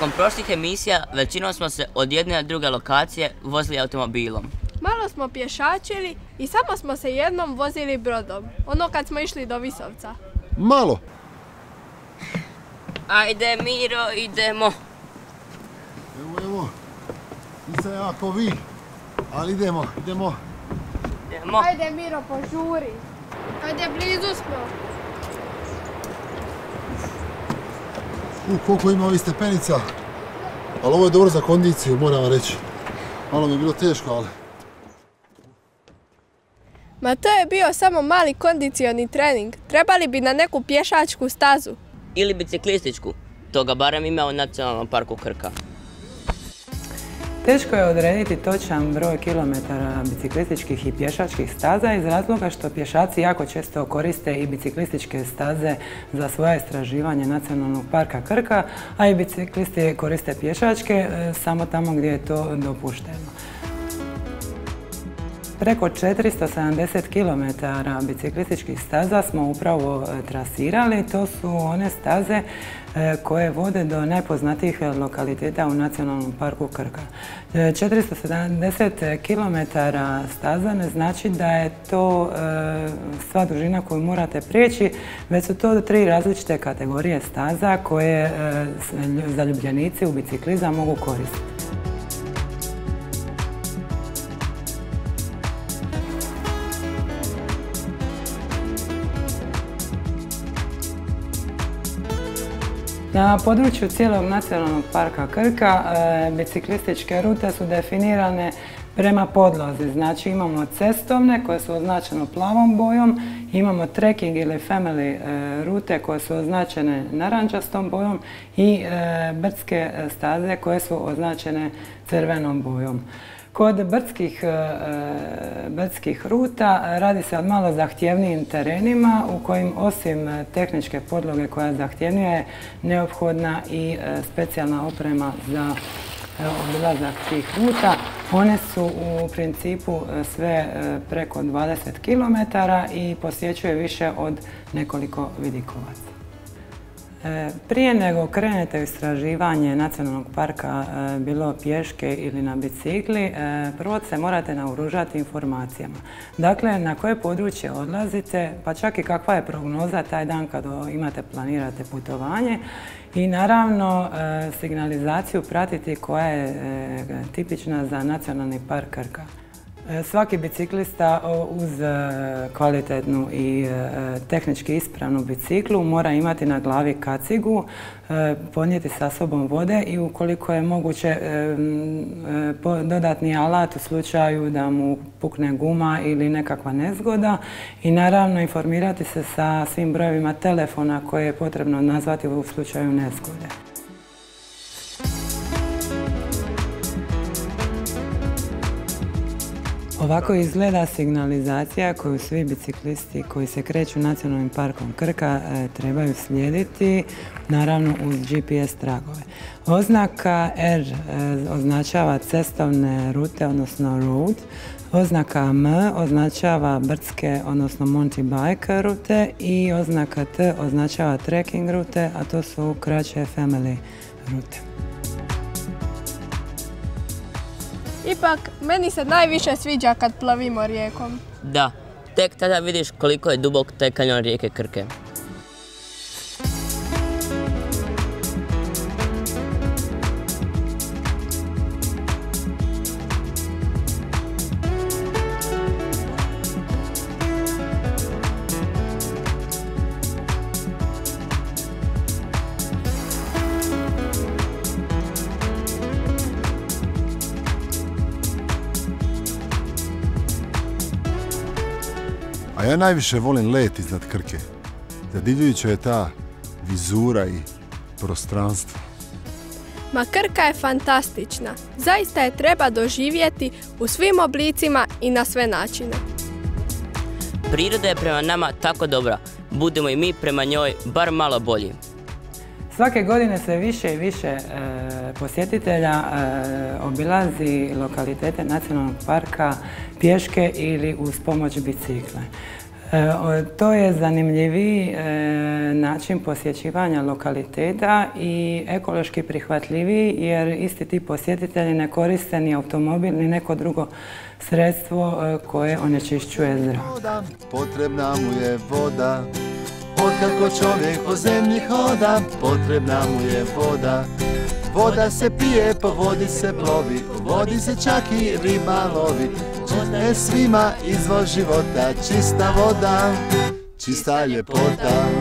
Tijekom prošlih emisija većinom smo se od jedne do druge lokacije vozili automobilom. Malo smo pješačili i samo smo se jednom vozili brodom, ono kad smo išli do Visovca. Malo. Ajde Miro, idemo. Evo, nisam ja ko vi, ali idemo. Ajde Miro, požuri. Ajde, blizu smo. Koliko ima ovih stepenica, ali ovo je dobro za kondiciju, moram vam reći. Malo mi je bilo teško, ali... Ma to je bio samo mali kondicioni trening. Trebali bi na neku pješačku stazu. Ili biciklističku. Toga barem ima u Nacionalnom parku Krka. Teško je odrediti točan broj kilometara biciklističkih i pješačkih staza iz razloga što pješaci jako često koriste i biciklističke staze za svoje istraživanje Nacionalnog parka Krka, a i biciklisti koriste pješačke samo tamo gdje je to dopušteno. Preko 470 km biciklističkih staza smo upravo trasirali. To su one staze koje vode do najpoznatijih lokaliteta u Nacionalnom parku Krka. 470 km staza ne znači da je to sva dužina koju morate prijeći, već su to 3 različite kategorije staza koje zaljubljenici u biciklizam mogu koristiti. Na području cijelog Nacionalnog parka Krka biciklističke rute su definirane prema podlozi. Znači imamo cestovne koje su označene plavom bojom, imamo trekking ili family rute koje su označene narančastom bojom i brdske staze koje su označene crvenom bojom. Kod brdskih ruta radi se o malo zahtjevnijim terenima u kojim osim tehničke podloge koja je zahtjevnija je neophodna i specijalna oprema za obilazak tih ruta. One su u principu sve preko 20 km i posjećuje više od nekoliko vidikovaca. Prije nego krenete u istraživanje Nacionalnog parka, bilo pješke ili na bicikli, prvo se morate naoružati informacijama. Dakle, na koje područje odlazite, pa čak i kakva je prognoza taj dan kad planirate putovanje. I naravno signalizaciju pratiti koja je tipična za Nacionalni park Krka. Svaki biciklista uz kvalitetnu i tehnički ispravnu biciklu mora imati na glavi kacigu, ponijeti sa sobom vode i ukoliko je moguće dodatni alat u slučaju da mu pukne guma ili nekakva nezgoda i naravno informirati se sa svim brojevima telefona koje je potrebno nazvati u slučaju nezgode. Ovako izgleda signalizacija koju svi biciklisti koji se kreću Nacionalnim parkom Krka trebaju slijediti, naravno uz GPS tragove. Oznaka R označava cestovne rute, odnosno road. Oznaka M označava brdske, odnosno mountain bike rute i oznaka T označava trekking rute, a to su kraće family rute. Ipak, meni se najviše sviđa kad plovimo rijekom. Da, tek tada vidiš koliko je dubok taj kanjon rijeke Krke. A ja najviše volim let iznad Krke. Zadivljujuća je ta vizura i prostranstvo. Ma Krka je fantastična. Zaista je treba doživjeti u svim oblicima i na sve načine. Priroda je prema nama tako dobra. Budemo i mi prema njoj bar malo bolji. Svake godine sve više i više posjetitelja obilazi lokalitete Nacionalnog parka pješke ili uz pomoć bicikla. To je zanimljiviji način posjećivanja lokaliteta i ekološki prihvatljiviji jer isti ti posjetitelji ne koriste ni automobil ni neko drugo sredstvo koje onečišćuje zrak. Potrebna mu je voda, otkako čovjek po zemlji hoda, potrebna mu je voda. Voda se pije, po vodi se plovi, u vodi se čak i riba lovi. Voda je svima izvor života, čista voda, čista ljepota.